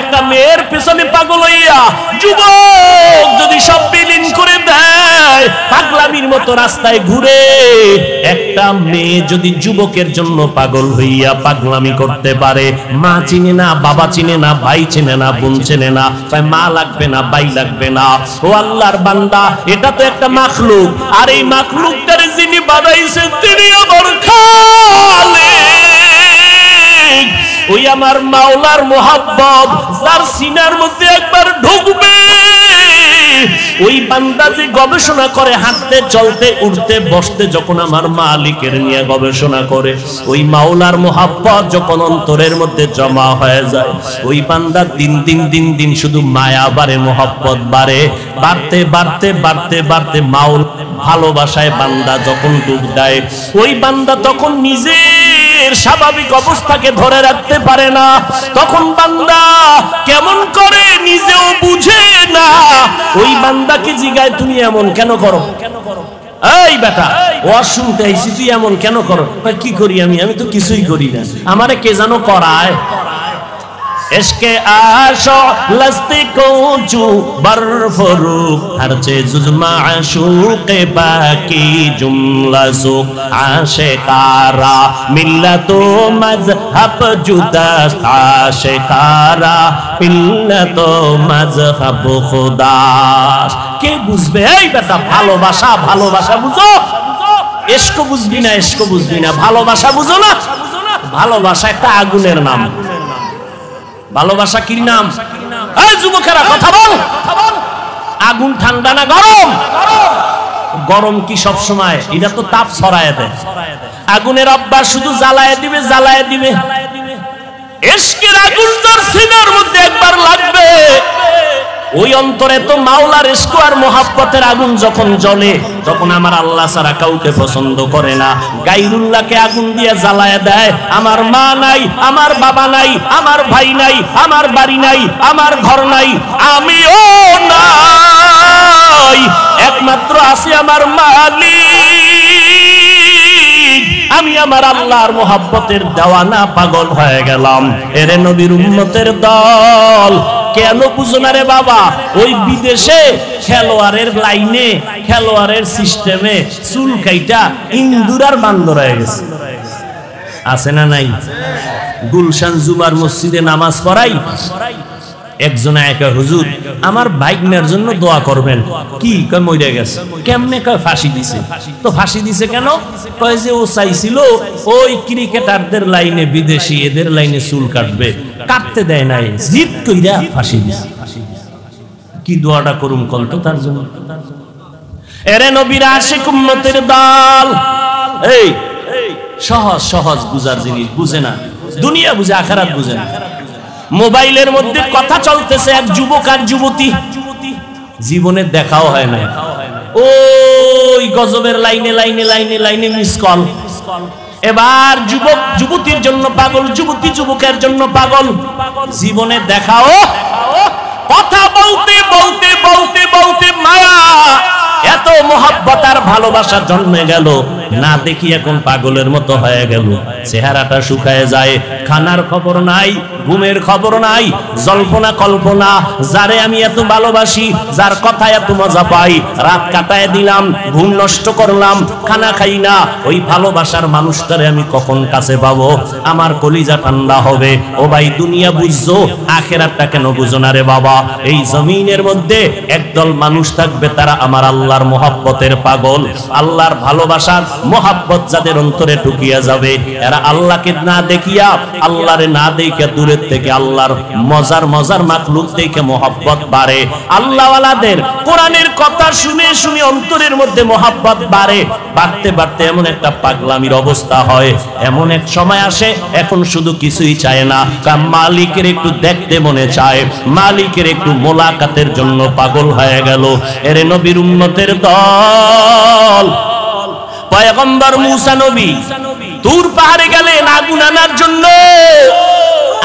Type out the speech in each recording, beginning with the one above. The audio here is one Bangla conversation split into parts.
একটা মেয়ের পেছনে পাগল হইয়া যুবক যদি সব বিলীন করে দেয়, পাগলামির মতো রাস্তায় ঘুরে, একটা মেয়ে যদি যুবকের জন্য পাগল হইয়া পাগলামি করতে পারে, মা চিনে না, বাবা চিনে না, ভাই চিনে না, বোন চিনে না, তাই মা লাগবে না, ভাই লাগবে না। ও আল্লাহর বান্দা, এটা তো একটা মাখলুক, আর এই মাখলুকটার যিনি বানাইছে তিনি আমার খালিক। ওই আমার মাওলার মোহাব্বত যার সিনার মধ্যে একবার ঢুকবে, ওই বান্দা যে গবেষণা করে হাঁটতে চলতে উঠতে বসতে, যখন আমার মালিকের নিয়ে গবেষণা করে, ওই মাওলার মোহাব্বত যখন অন্তরের মধ্যে জমা হয়ে যায়, ওই বান্দা দিন দিন দিন দিন শুধু মায়া বাড়ে, মোহাব্বত বাড়ে, বাড়তে বাড়তে বাড়তে বাড়তে মাওল ভালোবাসায় বান্দা যখন ডুব দেয়, ওই বান্দা তখন নিজের স্বাভাবিক অবস্থাকে ধরে রাখতে পারে না। তখন বান্দা কেমন করে নিজেও বুঝে না। ওই বান্দাকে জিগায়, তুমি এমন কেন করো? এই বেটা, ওয়াজ শুনতে আইছি, তুই এমন কেন করো? কি করি আমি? আমি তো কিছুই করি না, আমারে কে জানো করায়। इश्क़े आशो लस्ती को चू बरफरूख हर चीज़ माशूक़ बाकी जुमला सुख आशिकारा मिल्लतो मज़हब जुदा आशिकारा मिल्लतो मज़हब खुदा। के बुझबे এই বেটা? ভালোবাসা, ভালোবাসা বুঝো, ইশক বুঝবি না, ইশক বুঝবি না, ভালোবাসা বুঝো না। ভালোবাসা একটা আগুনের নাম। ভালোবাসা কি নাম? এই যুবকেরা কথা বল। আগুন ঠান্ডা না গরম? গরম কি সব সময়? এটা তো তাপ ছড়ায় দেয়। আগুনের অভ্যাস শুধু জ্বালায় দিবে, জ্বালায় দিবে। ইশকের আগুন যার সিনার মধ্যে একবার লাগবে, ওই অন্তরে তো মাওলার ইশক আর মোহাব্বতের আগুন যখন জ্বলে, তখন আমার আল্লাহ ছাড়া কাউকে পছন্দ করে না। গায়রুল্লাহকে আগুন দিয়ে জ্বালায় দেয়। আমার মা নাই, আমার বাবা নাই, আমার ভাই নাই, আমার বাড়ি নাই, আমার ঘর নাই, আমিও নাই, একমাত্র আছে আমার মালিক। আমি আমার আল্লাহর মোহাব্বতের দেওয়ানা, পাগল হয়ে গেলাম। এরে নবীর উম্মতের দল, কেন বুঝো না রে বাবা? ওই বিদেশে খেলোয়াড়ের লাইনে, খেলোয়াড়ের সিস্টেমে চুল কাইটা ইন্দুরার বান্দর হয়ে গেছে, আছে না নাই? গুলশান জুমার মসজিদে নামাজ পড়াই, একজন একা, হুজুর আমার ভাইগনার জন্য দোয়া করবেন। কি কয়? মরে গেছে। কেমনে? কয় ফাঁসি দিছে। তো ফাঁসি দিছে কেন? কয় যে ও চাইছিল ওই ক্রিকেটারদের লাইনে, বিদেশি এদের লাইনে চুল কাটবে, কাটতে দেয় নাই, জিদ কইরা ফাঁসি দিছে। কি দোয়াটা করুম কল তো তার জন্য? এরে নবীর আশিক উম্মতের দল, এই সহজ সহজ বুঝার জিনিস বুঝে না, দুনিয়া বুঝে, আখিরাত বুঝে না। মোবাইলের মধ্যে কথা চলতেছে, এক যুবক আর যুবতী, জীবনে দেখাও হয় না, ওই গজবের লাইনে লাইনে লাইনে লাইনে মিস কল। এবার যুবক যুবতীর জন্য পাগল, যুবতী যুবকের জন্য পাগল, জীবনে দেখাও, কথা বলতে বলতে বলতে বলতে মায়া, এত মোহাব্বত আর ভালোবাসা জন্মে গেল, না দেখি এখন পাগলের মতো হয়ে গেল। চেহারাটা শুকায় যায়, খানার খবর নাই, ঘুমের খবর নাই, জল্পনা কল্পনা। যারে আমি এত ভালোবাসি, যার কথা এত মজা পাই, রাত কাটায় দিলাম, ঘুম নষ্ট করলাম, খানা খাই না, ওই ভালোবাসার মানুষটারে আমি কখন কাছে পাবো? আমার কলিজা ঠান্ডা হবে। ও ভাই, দুনিয়া বুঝছো, আখিরাতটা কেন বুঝো না রে বাবা? এই জমিনের মধ্যে একদল মানুষ থাকবে, তারা আমার আল্লাহর মোহাব্বতের পাগল। আল্লাহর ভালোবাসার মোহাব্বত যাদের অন্তরে ঢুকিয়া যাবে, এরা আল্লাহকে না দেখিয়া, আল্লাহরে না দেখিয়া, দূরের থেকে আল্লাহর মজার মজার মাখলুক দেখে মোহাব্বত বাড়ে। আল্লাহওয়ালাদের কোরআনের কথা শুনে শুনে অন্তরের মধ্যে মোহাব্বত বাড়ে, বাড়তে বাড়তে এমন একটা পাগলামির অবস্থা হয়। এমন এক সময় আসে, এখন শুধু কিছুই চায় না, মালিকের একটু দেখতে মনে চায়, মালিকের একটু মোলাকাতের জন্য পাগল হয়ে গেল। এরে নবীর উম্মতের দল, পয়গম্বর মুসা নবী তুর পাহাড়ে গেলেন আগুন আনার জন্য।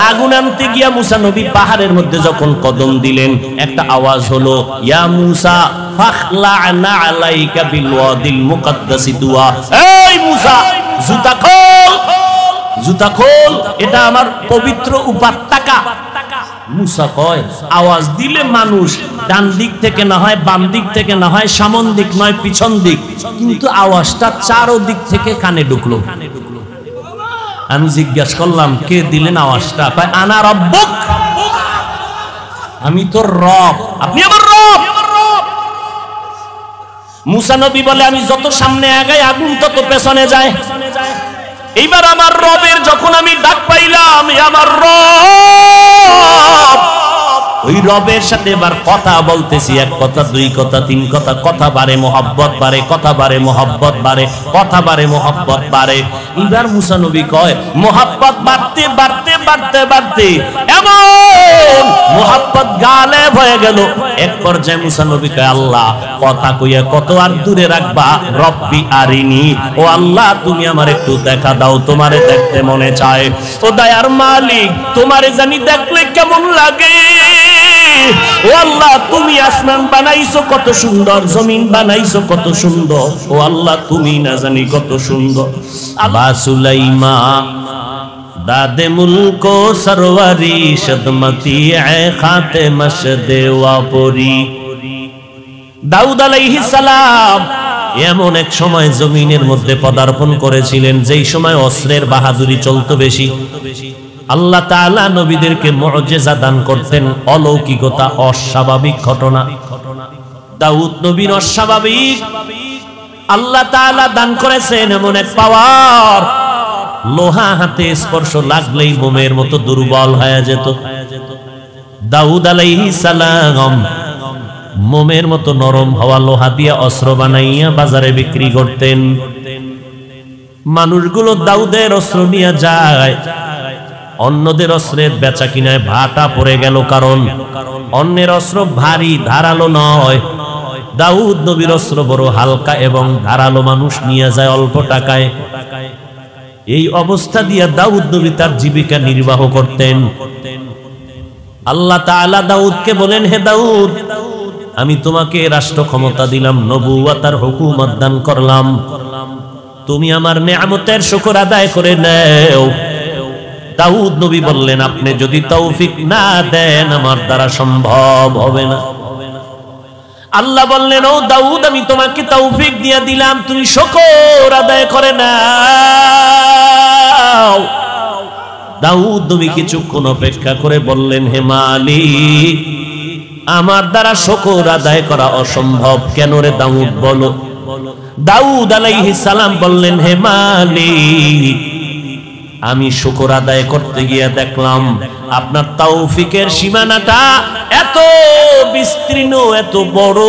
আগুন আনতে গিয়া মুসা নবী পাহাড়ের মধ্যে যখন কদম দিলেন, একটা আওয়াজ হলো, ইয়া মুসা ফাখলা'না আলাইকা বিল ওয়াদিল মুকাদ্দাসি তুয়া। এই মুসা, জুতা খোল, জুতা খোল, এটা আমার পবিত্র উপত্যকা। মুসা কয় আওয়াজ দিলে মানুষ ডান দিক থেকে না হয় বাম দিক থেকে না হয় সামন দিক নয় পিছন দিক, কিন্তু আওয়াজটা চারদিক থেকে কানে ঢুকলো। আমি জিজ্ঞাসা করলাম কে দিলেন আওয়াজটা? কয় আনা রব্বুক, আমি তোর রব, আপনি আমার রব। মুসা নবী বলে আমি যত সামনে আগাই আগুন তত পেছনে যায়। এইবার আমার রবের যখন আমি ডাক পাইলাম, আমার রব, ওই রবের সাথে এবার কথা বলতেছি, এক কথা দুই কথা তিন কথা, কথা বাড়ে মোহাব্বত বাড়ে, কথা বাড়ে মোহাব্বত বাড়ে, কথা বাড়ে মোহাব্বত বাড়ে। এবার মুসা নবী কয় মোহাব্বত বাড়তে বাড়তে বাড়তে বাড়তে এমন মোহাব্বত গালেব হয়ে গেল। এক পর্যায়ে মুসা নবী কয় আল্লাহ কথা কইয়া কত আর দূরে রাখবা, রব্বি আরিনি, ও আল্লাহ তুমি আমার একটু দেখা দাও, তোমারে দেখতে মনে চায়। ও দয়ার মালিক তোমারে জানি দেখলে কেমন লাগে। ও আল্লাহ তুমি আসমান বানাইছো কত সুন্দর, জমিন বানাইছো কত সুন্দর, ও আল্লাহ তুমি না জানি কত সুন্দর। আবা সুলাইমা দাদে মুলকো সরওয়ারি সদমতি এ খাতে মশদে ওয়াপরি। দাউদ আলাইহিস সালাম এমন এক সময় জমিনের মধ্যে পদার্পণ করেছিলেন যেই সময় অস্ত্রের বাহাদুরি চলতো বেশি। আল্লাহ তাআলা নবীদেরকে মুআজিজা দান করতেন, অলৌকিকতা, অস্বাভাবিক ঘটনা। দাউদ নবীর অস্বাভাবিক আল্লাহ তাআলা দান করেছেন এমন এক পাওয়ার, লোহা হাতে স্পর্শ লাগলেই মোমের মতো দুর্বল হয়ে যেত। দাউদ আলাইহিস সালাম মোমের মতো নরম হওয়া লোহা দিয়ে অস্ত্র বানাইয়া বাজারে বিক্রি করতেন। মানুষগুলো দাউদের অস্ত্র নিয়ে যায়, অন্যদের অস্ত্রের বেচা কিনায় ভাটা পড়ে গেল, কারণ অন্যের অস্ত্র ভারী ধারালো নয়, দাউদ নবীর অস্ত্র বড় হালকা এবং ধারালো, মানুষ নিয়ে যায় অল্প টাকায়। এই অবস্থা দিয়ে দাউদ নবী তার জীবিকা নির্বাহ করতেন। আল্লাহ তাআলা দাউদকে বলেন হে দাউদ আমি তোমাকে রাষ্ট্র ক্ষমতা দিলাম, নবুওয়াতার হুকুমত দান করলাম, তুমি আমার নেয়ামতের শুকর আদায় করে নাও। দাউদ নবী বললেন আপনি যদি তৌফিক না দেন আমার দ্বারা সম্ভব হবে না। আল্লাহ বললেন ও দাউদ আমি তোমাকে তৌফিক দিয়ে দিলাম, তুমি শুকর আদায় করে নাও। দাউদ নবী কিছুক্ষণ অপেক্ষা করে বললেন হে মালিক আমার দ্বারা শুকর আদায় করা অসম্ভব, কেন রে দাউদ বলো। দাউদ আলাইহিস সালাম বললেন হে মালিক আমি শুকর আদায় করতে গিয়ে দেখলাম আপনার তৌফিকের সীমানাটা এত বিস্তীর্ণ, এত বড়,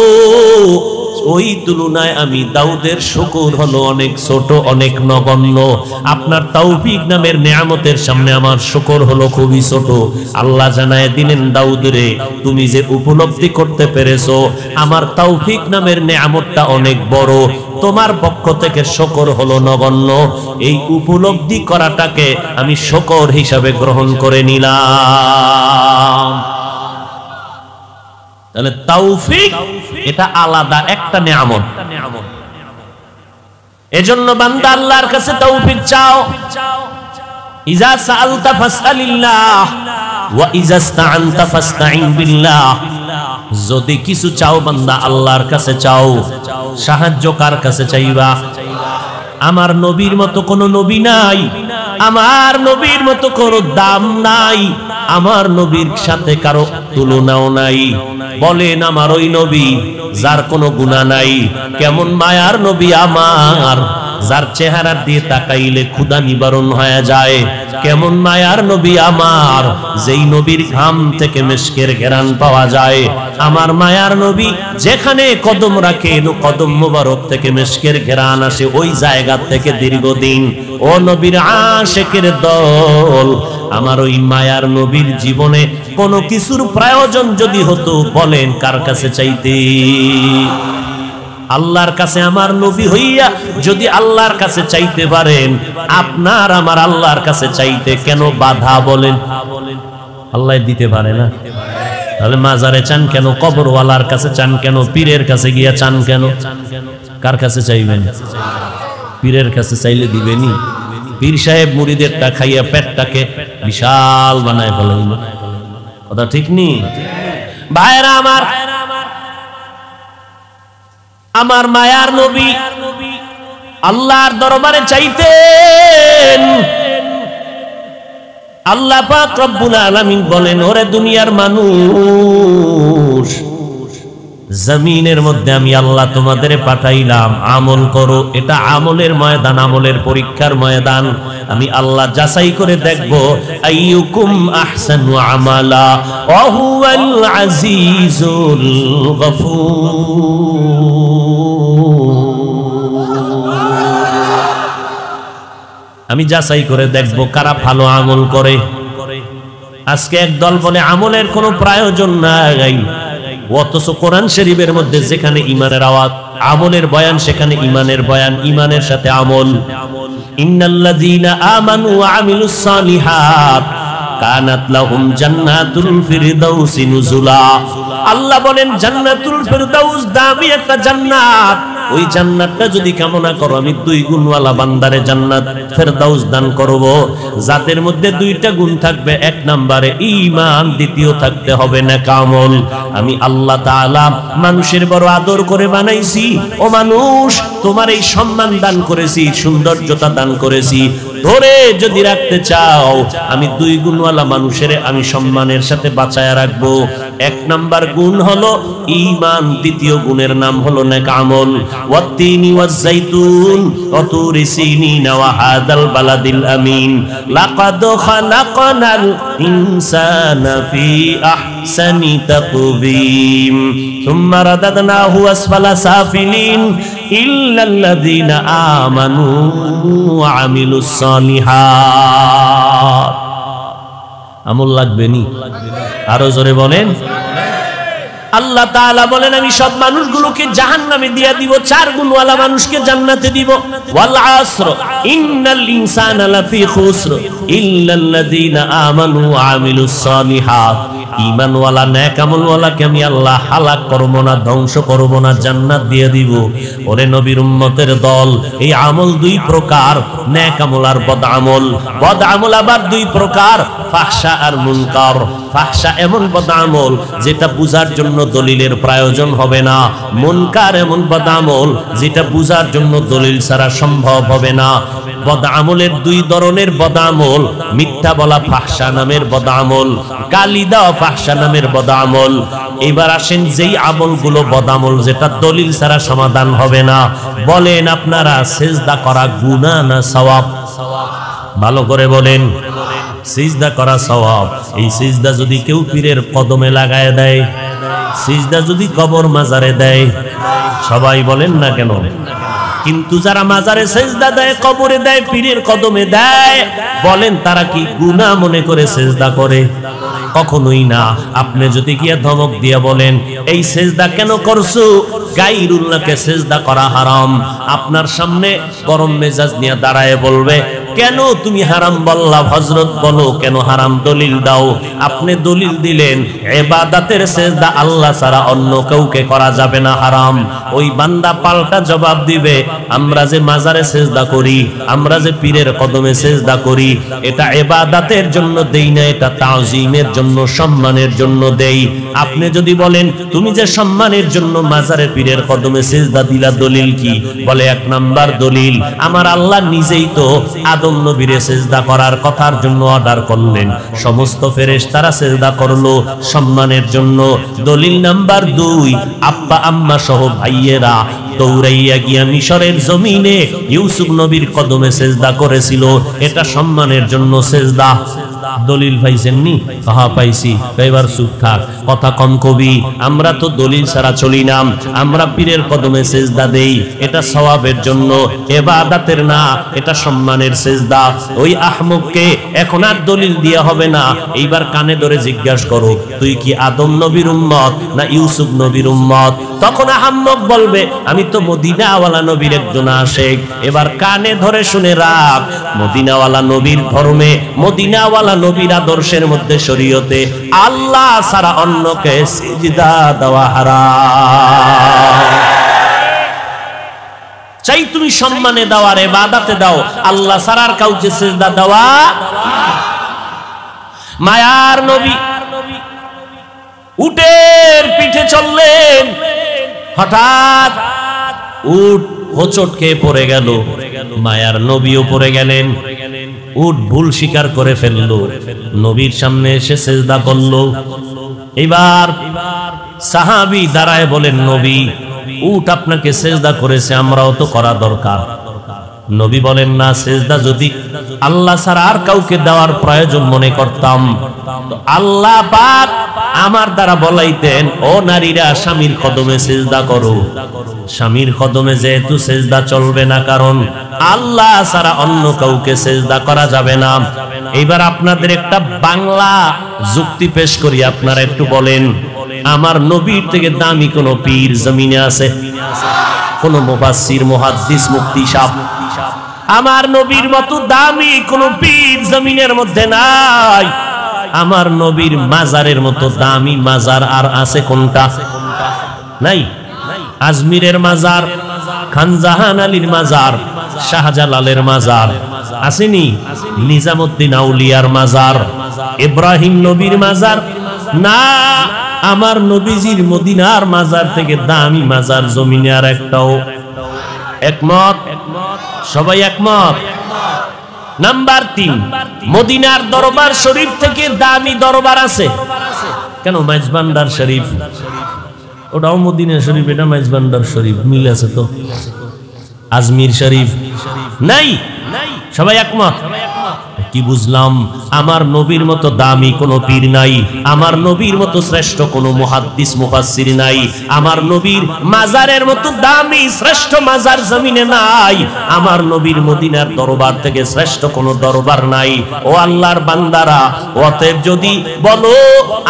ওই তুলনায় আমি দাউদের শুকর হলো অনেক ছোট, অনেক নগণ্য। আপনার তৌফিক নামের নেয়ামতের সামনে আমার শুকর হলো খুবই ছোট। আল্লাহ জানায় দিলেন দাউদ রে তুমি যে উপলব্ধি করতে পেরেছো আমার তৌফিক নামের নেয়ামতটা অনেক বড়, তোমার পক্ষ থেকে শুকর হলো নগণ্য, এই উপলব্ধি করাটাকে আমি শুকর হিসাবে গ্রহণ করে নিলাম। তাহলে তৌফিক এটা আলাদা একটা নেয়ামত। এজন্য বান্দা আল্লাহর কাছে তৌফিক চাও। ইজা সাআলতা ফাসআলিল্লাহ ওয়া ইজা ইসতাআনতা ফাসতাইন বিল্লাহ। যদি কিছু চাও বান্দা আল্লাহর কাছে চাও। সাহায্য কার কাছে চাইবা? আমার নবীর মতো কোনো নবী নাই, আমার নবীর মতো কোনো দাম নাই, আমার নবীর সাথে কারো তুলনাও নাই। বলেন আমার ওই নবী যার কোনো গুনাহ নাই, কেমন মায়ার নবী আমার, যার চেহারা দিয়ে তাকাইলে ক্ষুধা নিবারণ হয়ে যায়। কেমন মায়ার নবী আমার, যেই নবীর ঘাম থেকে মিশকের ঘেরান পাওয়া যায়। আমার মায়ার নবী যেখানে কদম রাখে কদম মোবারক থেকে মিশকের ঘেরান আসে, ওই জায়গা থেকে দীর্ঘদিন। ও নবীর আশিকের দল, আমার ওই মায়ার নবীর জীবনে কোনো কিছুর প্রয়োজন যদি হতো বলেন কার কাছে চাইতে? আল্লাহর কাছে আমার নবী হইয়া যদি আল্লাহর কাছে চাইতে পারেন, আপনার আমার আল্লাহর কাছে চাইতে কেন বাধা বলেন? আল্লাহ দিতে পারে না, তাহলে মাজারে চান কেন? কবরওয়ালার কাছে চান কেন? পীরের কাছে গিয়া চান কেন? কার কাছে চাইবেন? পীরের কাছে চাইলে দিবেনি? পীর সাহেব মুরিদেরটা খাইয়া পেটটাকে বিশাল বানায় ফেলেন, কথা ঠিক নি ভাইরা আমার, আমার মায়ার নবী আল্লাহর দরবারে চাইতেন। আল্লাহ পাক রব্বুল আলামিন বলেন, ওরে দুনিয়ার মানুষ, জমিনের মধ্যে আমি আল্লাহ তোমাদের পাঠাইলাম, আমল করো। এটা আমলের ময়দান, আমলের পরীক্ষার ময়দান। আমি আল্লাহ যাচাই করে দেখব আইয়ুকুম আহসানু আমালা ওয়া হুয়াল আজিজুল গফুর। আমি যাচাই করে দেখব কারা ভালো আমল করে। আজকে একদল বলে আমলের কোনো প্রয়োজন নাই, অথচ কোরআন শরীফের মধ্যে যেখানে ঈমানের আওয়াজ, আমলের বয়ান, সেখানে ঈমানের বয়ান, ঈমানের সাথে আমল। ইন্নাল্লাযীনা আমানু ওয়া আমিলুস সালিহাত কানাত লাহুম জান্নাতুল ফিরদাউসি নুজুলা। আল্লাহ বলেন জান্নাতুল ফিরদাউস দামি একটা জান্নাত। ওই জান্নাতটা যদি কামনা করো, আমি 2 গুণওয়ালা বান্দারে জান্নাত ফেরদাউস দান করব, যাদের মধ্যে 2টা গুণ থাকবে। 1 নম্বরে ঈমান, দ্বিতীয় থাকতে হবে নেক আমল। আমি আল্লাহ তাআলা মানুষের বড় আদর করে বানাইছি। ও মানুষ, তোমার এই সম্মান দান করেছি, সৌন্দর্যতা দান করেছি, ধরে যদি রাখতে চাও, আমি 2 গুণওয়ালা মানুষের আমি সম্মানের সাথে বাঁচায়া রাখবো। 1 নাম্বার গুণ হলো ঈমান, দ্বিতীয় গুণের নাম হলো নেক আমল। ওয়াত্তিনি ওয়াজ-যাইতুন ওয়া তুরি সিনিন ওয়া হাযাল বালাদিল আমিন লাকাদ খালাকনাল ইনসানা ফি আহসানি তাকওয়িম সুম্মা রাদাদনাহু আসফালা সাফিলিন ইল্লাল্লাযীনা আমানু ওয়া আমিলুস সালিহাত। আমল লাগবে নি? আরো জোরে বলেন। আল্লাহ তাআলা বলেন, আমি সব মানুষগুলোকে জাহান্নামে দিয়ে দিব, 4 গুণওয়ালা মানুষকে জান্নাতে দিব। ওয়াল আসর ইন্নাল ইনসানা লাফি খুসর ইল্লাল্লাযীনা আমানু ওয়া আমিলুস সালিহাত। ঈমানওয়ালা নেক আমলওয়ালাকে আমি আল্লাহ হালাক করব না, ধ্বংস করব না, জান্নাত দিয়ে দিব। ওরে নবীর উম্মতের দল, এই আমল 2 প্রকার, নেক আমল আর বদ আমল। বদ আমল আবার 2 প্রকার, ফাহশা আর মুনকার। ফাহশা এমন বদ আমল যেটা বুঝার জন্য দলিলের প্রয়োজন হবে না। মুনকার এমন বদ আমল যেটা বুঝার জন্য দলিল ছাড়া সম্ভব হবে না। বদ আমলের 2 ধরনের বদ আমল, মিথ্যা বলা ফাহশা নামের বদ আমল, গালি দেওয়া ফাহশা নামের বদ আমল। এবার আসেন যেই আমলগুলো বদ আমল, যেটা দলিল ছাড়া সমাধান হবে না, বলেন আপনারা সিজদা করা গুনাহ না সওয়াব? ভালো করে বলেন। সিজদা করা সওয়াব। এই সিজদা যদি কেউ পীরের কদমে লাগায় দেয়, সিজদা যদি কবর মাজারে দেয়, সবাই বলেন না কেন? কিন্তু যারা মাজারে সিজদা দেয়, কবরে দেয়, পীরের কদমে দেয়, বলেন তারা কি গুনাহ মনে করে সিজদা করে? কখনোই না। আপনি যদি গিয়ে ধমক দিয়ে বলেন এই সিজদা কেন করছো, গায়রুল্লাহকে সিজদা করা হারাম, আপনার সামনে গরম মেজাজ নিয়ে দাঁড়ায় বলবে, কেন তুমি হারাম বললা? হযরত বলো কেন হারাম, দলিল দাও। আপনি দলিল দিলেন ইবাদতের সিজদা আল্লাহ ছাড়া অন্য কাউকে করা যাবে না, হারাম। ওই বান্দা পাল্টা জবাব দিবে, আমরা যে মাজারে সিজদা করি, আমরা যে পীরের কদমে সিজদা করি, এটা ইবাদতের জন্য দেই না, এটা তাওযীমের জন্য, সম্মানের জন্য দেই। আপনি যদি বলেন তুমি যে সম্মানের জন্য মাজারে পীরের কদমে সিজদা দিলা, দলিল কি? বলে 1 নাম্বার দলিল, আমার আল্লাহ নিজেই তো আদম নবীরে সিজদা করার কথার জন্য অর্ডার করলেন, সমস্ত ফেরেশতারা সিজদা করলো সম্মানের জন্য। দলিল নাম্বার 2, আব্বা আম্মা সহ ভাইয়েরা দৌড়াইয়া গিয়া মিশরের জমিনে ইউসুফ নবীর কদমে সিজদা করেছিল, এটা সম্মানের জন্য সিজদা। দলিল পাইছেননি? কাহা পাইছি। এবার চুপ থাক, কথা কম কবি। আমরা তো দলিল ছাড়া চলি না, আমরা পীরের কদমে সিজদা দেই, এটা সওয়াবের জন্য, ইবাদতের না, এটা সম্মানের সিজদা। ওই আহমককে এখন আর দলিল দিয়া হবে না, এইবার কানে ধরে জিজ্ঞাসা করো, তুই কি আদম নবীর উম্মত না ইউসুফ নবীর উম্মত? তখন আহমক বলবে, আমি তো মদিনাওয়ালা নবীর একজন আশিক। এবার কানে ধরে শুনে রাখ, মদিনাওয়ালা নবীর ধর্মে, মদিনাওয়ালা নবীর আদর্শের মধ্যে, শরীয়তে আল্লাহ ছাড়া অন্যকে সিজদা দেওয়া হারাম। চাই তুমি সম্মানে দাও আর ইবাদতে দাও, আল্লাহ ছাড়া আর কাউকে সিজদা দেওয়া। মায়ার নবী উটের পিঠে চললেন, হঠাৎ উট হোঁচট খেয়ে পড়ে গেল, মায়ার নবীও পড়ে গেলেন। উট ভুল স্বীকার করে ফেললো, নবীর সামনে এসে সেজদা করলো। এবার সাহাবী দাঁড়ায় বলেন, নবী, উট আপনাকে সেজদা করেছে, আমরাও তো করা দরকার। নবী বলেন, না, সেজদা যদি আল্লাহ ছাড়া আর কাউকে দেওয়ার প্রয়োজন মনে করতাম তো আল্লাহ পাক আমার দ্বারা বলাইতেন, ও নারীরা স্বামীর কদমে সেজদা করো। স্বামীর কদমে যেহেতু সেজদা চলবে না, কারণ আল্লাহ ছাড়া অন্য কাউকে সেজদা করা যাবে না। এবার আপনাদের একটা বাংলা যুক্তি পেশ করি, আপনারা একটু বলেন, আমার নবীর থেকে দামি কোন পীর জমিনে আছে? কোন মুফাসসির, মুহাদ্দিস, মুফতি সাহেব? আমার নবীর মতো দামি কোন পীর জমিনের মধ্যে নাই। আমার নবীর মাজারের মতো দামি মাজার আর আছে কোনটা? নাই। আজমিরের মাজার, খানজাহান আলীর মাজার, শাহজালালের মাজার আসেনি? নিজামুদ্দিন আউলিয়ার মাজার, ইব্রাহিম নবীর মাজার না, আমার নবীজির মদিনার মাজার থেকে দামি মাজার জমিনে আর একটাও। একমত? সবাই একমত? নাম্বার 3, মদিনার দরবার শরীফ থেকে দামি দরবার আছে কেন? মেজবান্ডার শরীফ, ওটাও মদিনা শরীফ, এটা মেজবান্ডার শরীফ, মিল আছে তো। আজমির শরীফ নাই। সবাই একমত? কি বুঝলাম? আমার নবীর মতো দামি কোনো পীর নাই, আমার নবীর মতো শ্রেষ্ঠ কোনো মুহাদ্দিস, মুফাসসির নাই, আমার নবীর মাজারের মতো দামি শ্রেষ্ঠ মাজার জমিনে নাই, আমার নবীর মদিনার দরবার থেকে শ্রেষ্ঠ কোনো দরবার নাই। ও আল্লাহর বান্দারা, অতএব যদি বলো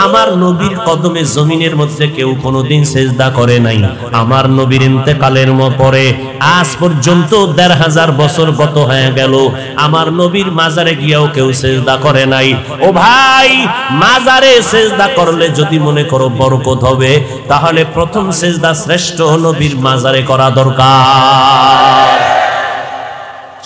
আমার নবীর কদমে জমিনের মধ্যে কেউ কোনোদিন সেজদা করে নাই, আমার নবীর ইন্তেকালের পরে আজ পর্যন্ত ১৫০০ বছর গত হয়ে গেল, আমার নবীর মাজারে গিয়েও কেউ সেজদা করে নাই। ও ভাই, মাজারে সেজদা করলে যদি মনে করো বরকত হবে, তাহলে প্রথম সেজদা শ্রেষ্ঠ নবীর মাজারে করা দরকার।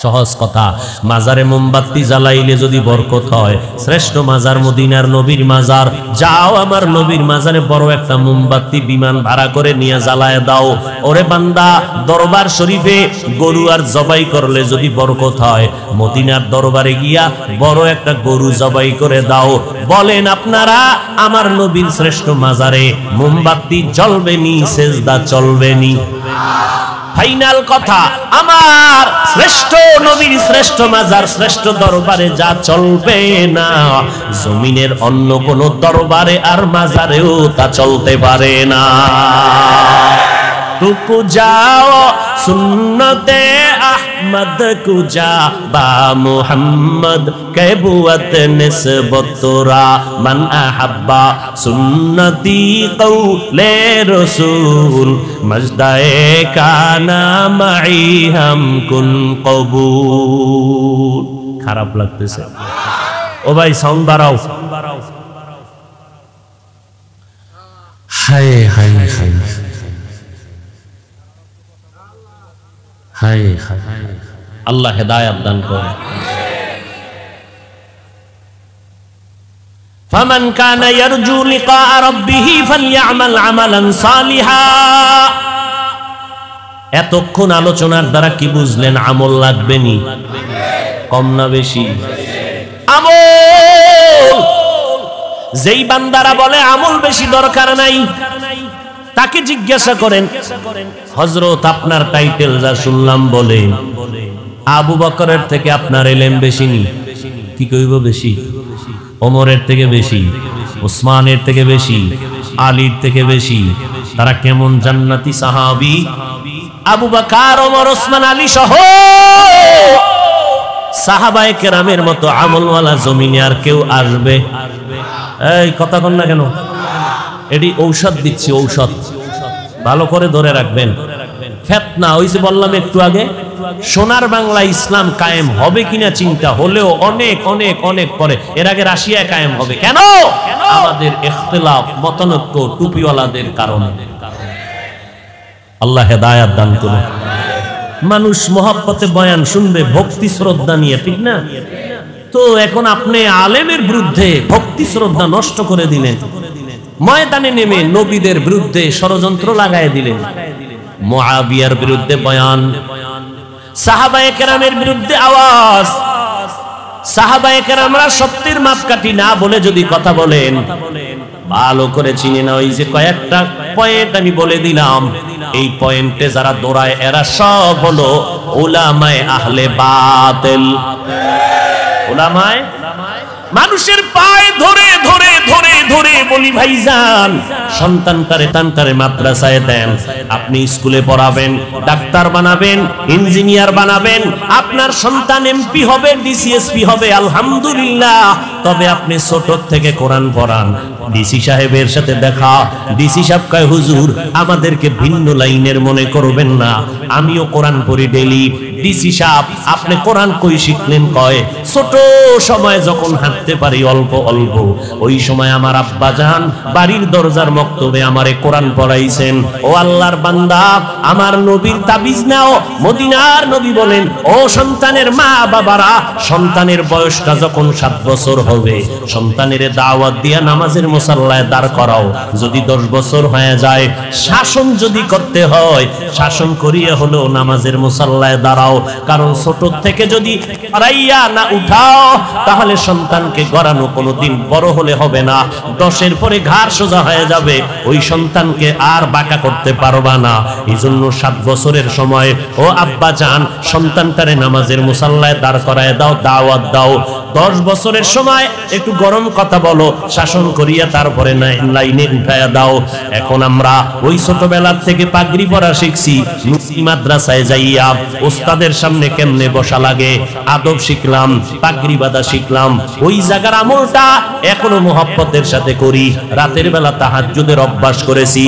সহজ কথা, মাজারে মোমবাতি জ্বালাইলে যদি বরকত হয়, শ্রেষ্ঠ মাজার মদিনার নবীর মাজার। যাও আমার নবীর মাজারে বড় একটা মোমবাতি বিমান ভাড়া করে নিয়ে জ্বালায় দাও। ওরে বান্দা, দরবার শরীফে গরু আর জবাই করলে যদি বরকত হয়, মদিনার দরবারে গিয়া বড় একটা গরু জবাই করে দাও। বলেন আপনারা, আমার নবীর শ্রেষ্ঠ মাজারে মোমবাতি জ্বলবে নি, সেজদা চলবে নি? ফাইনাল কথা, আমার শ্রেষ্ঠ নবীর শ্রেষ্ঠ মাজার, শ্রেষ্ঠ দরবারে যা চলবে না, জমিনের অন্য কোন দরবারে আর মাজারেও তা চলতে পারে না। টুকু যাও সুন্নতে আহমদ কুজা বা মুহাম্মদ কেবুয়ত নিসবতরা মান আহাব্বা সুন্নতি কওলে রাসূল মজদায়ে কানা মাই হাম কুন কবুল। খারাপ লাগতেছে? ও ভাই সাউন্ড বাড়াও। হায় হায় হায় হায় হায়, আল্লাহ হেদায়েত দান করে। ফামান কানা ইয়ারজু লিকা রাব্বিহি ফালইআমাল আমালান সালিহা। এতক্ষণ আলোচনার দ্বারা কি বুঝলেন? আমল লাগবে নি? কম না বেশি? আমল। যেই বান্দারা বলে আমল বেশি দরকার নাই, তাকে জিজ্ঞাসা করেন, হযরত আপনার টাইটেল যা শুনলাম বলে আবু বকরের থেকে আপনার ইলম বেশি নি? কি কইব বেশি? ওমরের থেকে বেশি, উসমানের থেকে বেশি, আলীর থেকে বেশি। তারা কেমন জান্নাতি সাহাবী? আবু বকর, ওমর, ওসমান, আলী সহ সাহাবায়ে কেরামের মতো আমলওয়ালা জমিনে আর কেউ আসবে? এই কথা কন না কেন? এটি ঔষধ দিচ্ছি, ঔষধ ভালো করে ধরে রাখবেন। ফিতনা হইছে বললাম একটু আগে, সোনার বাংলা ইসলাম কায়েম হবে কিনা চিন্তা হলেও অনেক অনেক অনেক পরে। এর আগে রাশিয়ায় কায়েম হবে কেন? আমাদের ইখতিলাফ, মতানৈক্য, টুপিওয়ালাদের কারণে। আল্লাহ হেদায়েত দান করুন। মানুষ মহব্বতে বয়ান শুনবে ভক্তি শ্রদ্ধা নিয়ে, ঠিক না? তো এখন আপনি আলেমের বিরুদ্ধে ভক্তি শ্রদ্ধা নষ্ট করে দিলেন, ময়দানে নেমে নবীদের বিরুদ্ধে ষড়যন্ত্র লাগায় দিলেন। মুআবিয়ার বিরুদ্ধে বয়ান, সাহাবায়ে কেরামের বিরুদ্ধে আওয়াজ। সাহাবায়ে কেরামরা সত্যের মাপকাঠি না বলে যদি কথা বলেন, ভালো করে চিনে না। ওই যে কয়েকটা পয়েন্ট আমি বলে দিলাম, এই পয়েন্টে যারা দৌড়ায় এরা সব হলো উলামায়ে আহলে বাতিল। উলামায়ে মানুষের পায়ে ধরে ধরে ধরে ধরে বলি, ভাইজান সন্তানটারে মাদ্রাসায় দেন, আপনি স্কুলে পড়াবেন, ডাক্তার বানাবেন, ইঞ্জিনিয়ার বানাবেন, আপনার সন্তান এমপি হবে, ডিসিএসপি হবে, আলহামদুলিল্লাহ। তবে আপনি ছোট থেকে কোরআন পড়ান। ডিসি সাহেবের সাথে দেখা, ডিসি সাহেব কয়, হুজুর আমাদেরকে ভিন্ন লাইনের মনে করবেন না, আমিও কোরআন পড়ি ডেইলি। ডিসি সাহেব আপনি কোরআন কই শিখলেন? কয় ছোট সময় যখন হাঁটতে পারি অল্প অল্প, ওই সময় আমার আব্বা জান বাড়ির দরজার মক্তবে আমারে কোরআন পড়াইছেন। ও আল্লাহর বান্দা, আমার নবীর তাবিজ নাও। মদিনার নবী বলেন, ও সন্তানের মা বাবারা, সন্তানের বয়সটা যখন 7 বছর হবে, সন্তানের দাওয়াত দিয়া নামাজের মুসাল্লায় দাঁড় করাও। যদি 10 বছর হয়ে যায়, শাসন যদি করতে হয়, শাসন করিয়ে হলেও নামাজের মুসাল্লায় দাঁড়াও। কারণ ছোট থেকে যদি পড়াইয়া না উঠাও, তাহলে সন্তানকে গড়ানো কোনোদিন বড় হলে হবে না। 10-এর পরে ঘাড় সোজা হয়ে যাবে, ওই সন্তানকে আর বাঁকা করতে পারবা না। এই জন্য 7 বছরের সময় ও আব্বা জান সন্তানটারে নামাজের মুসাল্লায় দাঁড় করায় দাও, দাওয়াত দাও। 10 বছরের সময় একটু গরম কথা বলো, শাসন করিয়া তারপরে লাইনে উঠায়া দাও। এখন আমরা ওই ছোটবেলার থেকে পাগড়ি পরা শিখছি, মাদ্রাসায় যাইয়া ওস্তাদের সামনে কেমনে বসা লাগে আদব শিখলাম, পাগড়ি বাঁধা শিখলাম। ওই জায়গার আমলটা এখনো মুহাব্বতের সাথে করি। রাতের বেলা তাহাজ্জুদের অভ্যাস করেছি।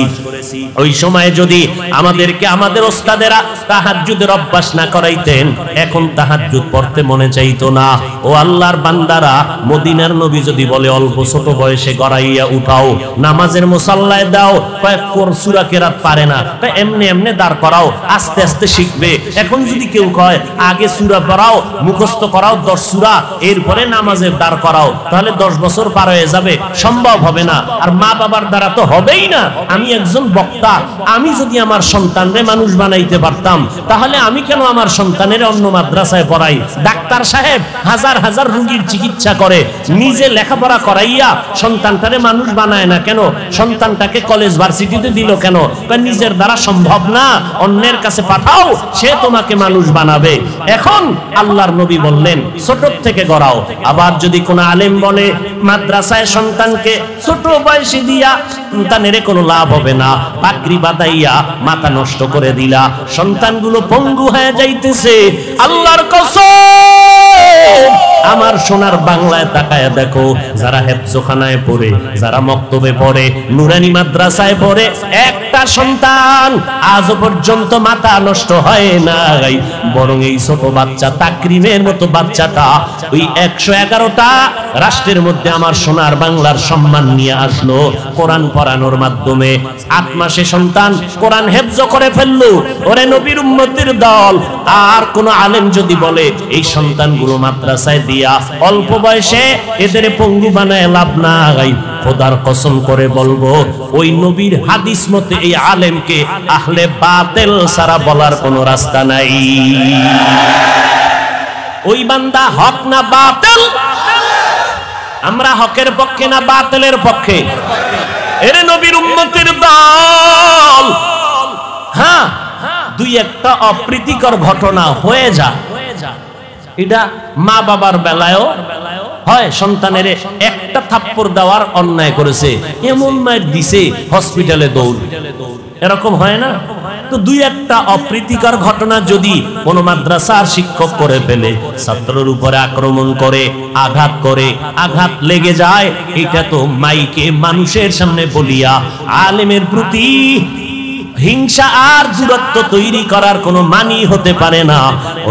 ওই সময় যদি আমাদেরকে আমাদের ওস্তাদেরা তাহাজ্জুদের অভ্যাস না করাইতেন, এখন তাহাজ্জুদ পড়তে মনে চাইতো না। ও আল্লাহর বান্দারা, মদিনার নবী যদি বলে অল্প ছোট বয়সে গড়াইয়া উঠাও, নামাজের মুসাল্লায় দাও, কয়েক সূরা কেরাত পারে না, এমনি এমনি দাঁড় করাও, আস্তে আস্তে শিখবে। এখন যদি কেউ কয় আগে সূরা পড়াও, মুখস্থ করাও 10 সূরা, এরপরে নামাজের দাঁড় করাও, তাহলে 10 বছর পার হয়ে যাবে, সম্ভব হবে না। আর মা বাবার দ্বারা তো হবেই না। আমি একজন বক্তা, আমি যদি আমার সন্তানরে মানুষ বানাইতে পারতাম, তাহলে আমি কেন আমার সন্তানের অন্য মাদ্রাসায় পড়াই? ডাক্তার সাহেব হাজার হাজার রোগীর চিকিৎসা করে, নিজে লেখাপড়া করাইয়া সন্তানটারে মানুষ বানায় না কেন? সন্তানটাকে কলেজ ভার্সিটিতে দিল কেন? নিজের দ্বারা সম্ভব না, অন্যের কাছে পাঠাও, সে তোমাকে মানুষ বানাবে। এখন আল্লাহর নবী বললেন ছোট থেকে গড়াও। আবার যদি কোন আলেম বলে মাদ্রাসায় সন্তানকে ছোট বয়সে দিয়া সন্তানের কোনো লাভ হবে না, পাগড়ি বাঁধাইয়া মাথা নষ্ট করে দিলা, সন্তানগুলো পঙ্গু হয়ে যাইতেছে। আল্লাহর কসম, আমার সোনার বাংলায় তাকায় দেখো, যারা হেফজখানায় পড়ে, যারা মক্তবে পড়ে, নুরানি মাদ্রাসায় পড়ে, একটা সন্তান আজও পর্যন্ত মাথা নষ্ট হয় নাই। বরং এই ছোট বাচ্চা তাকরিমের মতো বাচ্চাটা ওই 111টা রাষ্ট্রের মধ্যে আমার সোনার বাংলার সম্মান নিয়ে আসলো কোরআন পড়ানোর মাধ্যমে। 8 মাসে সন্তান কোরআন হেফজ করে ফেললো। ওরে নবীর উম্মতের দল, আর কোন আলেম যদি বলে এই সন্তানগুলো মাদ্রাসায় দিয়া অল্প বয়সে এদের পঙ্গু বানায় লাভ নাই, খোদার কসম করে বলবো, ওই নবীর হাদিস মতে এই আলেমকে আহলে বাতিল সারা বলার কোনো রাস্তা নাই। ওই বান্দা হক না বাতিল? আমরা হকের পক্ষে না বাতিলের পক্ষে? এরে নবীর উম্মতের দল, হ্যাঁ 2-1টা অপ্রীতিকর ঘটনা হয়ে যায়। এটা মা বাবার বেলায়ও হয়, সন্তানের একটা থাপ্পড় দেওয়ার অন্যায় করেছে, এমন মায়ের দিছে হসপিটালে দৌড়, এরকম হয় না? তো 2-1টা অপ্রীতিকর ঘটনা যদি কোন মাদ্রাসার শিক্ষক করে ফেলে, ছাত্রের উপরে আক্রমণ করে, আঘাত লেগে যায়, এটা তো মাইকে মানুষের সামনে বলিয়া আলেমের প্রতি হিংসা আর দূরত্ব তৈরি করার কোনো মানি হতে পারে না।